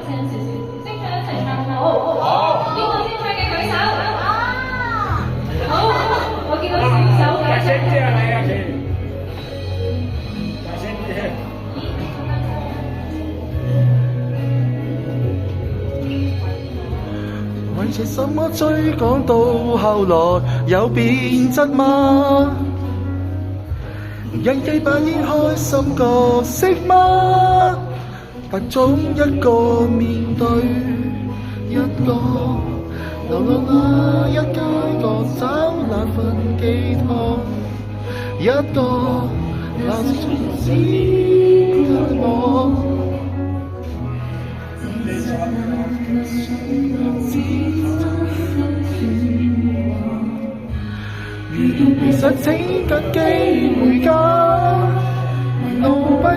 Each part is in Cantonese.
聲少少，識唱一齊唱好。好，邊個識唱嘅舉手。好，我見到小手舉手。為這什麼追趕到後來有變質嗎？人既扮演開心角色嗎？但總一個面對一個流浪啊，一街角找那份寄託，一個那是只給我。其實請緊機回家，路不要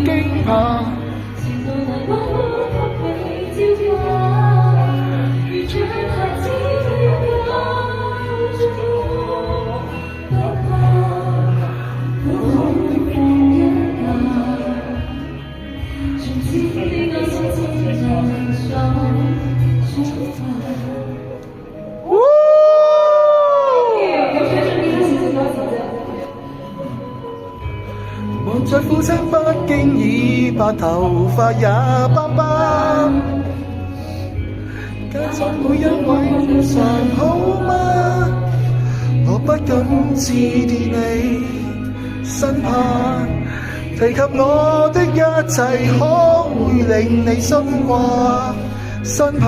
驚怕。前路難彎彎給你照亮，如像孩子一樣做不怕，不可放一下，全知呢個世界在上出發。望着父親不經意把頭髮也斑斑，家中每一位常好嗎？我不敢致電你身旁，提及我的一切可會令你心掛身怕。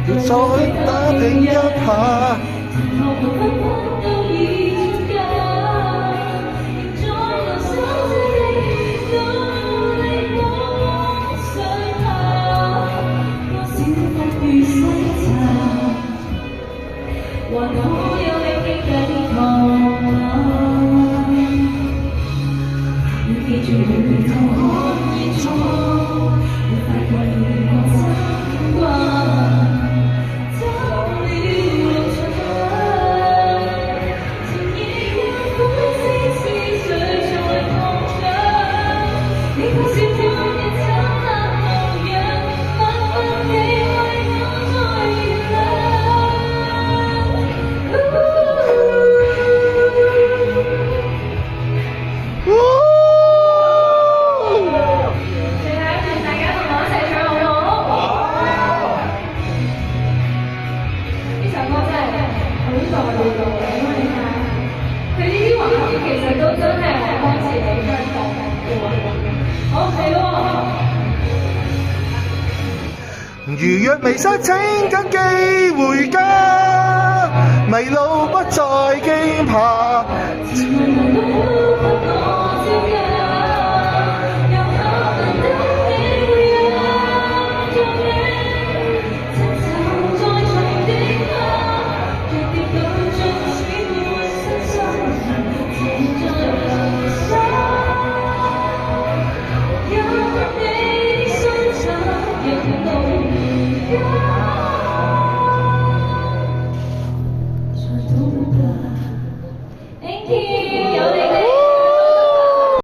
要再打拼一下，還可有力的寄託，要記住回頭可以錯，要發覺越過心關，走了路長，情意要苦絲絲碎在狂想，你不是跳一燦爛模樣，慢慢地為我再燃亮。如若迷失，請緊機回家，迷路不再驚怕。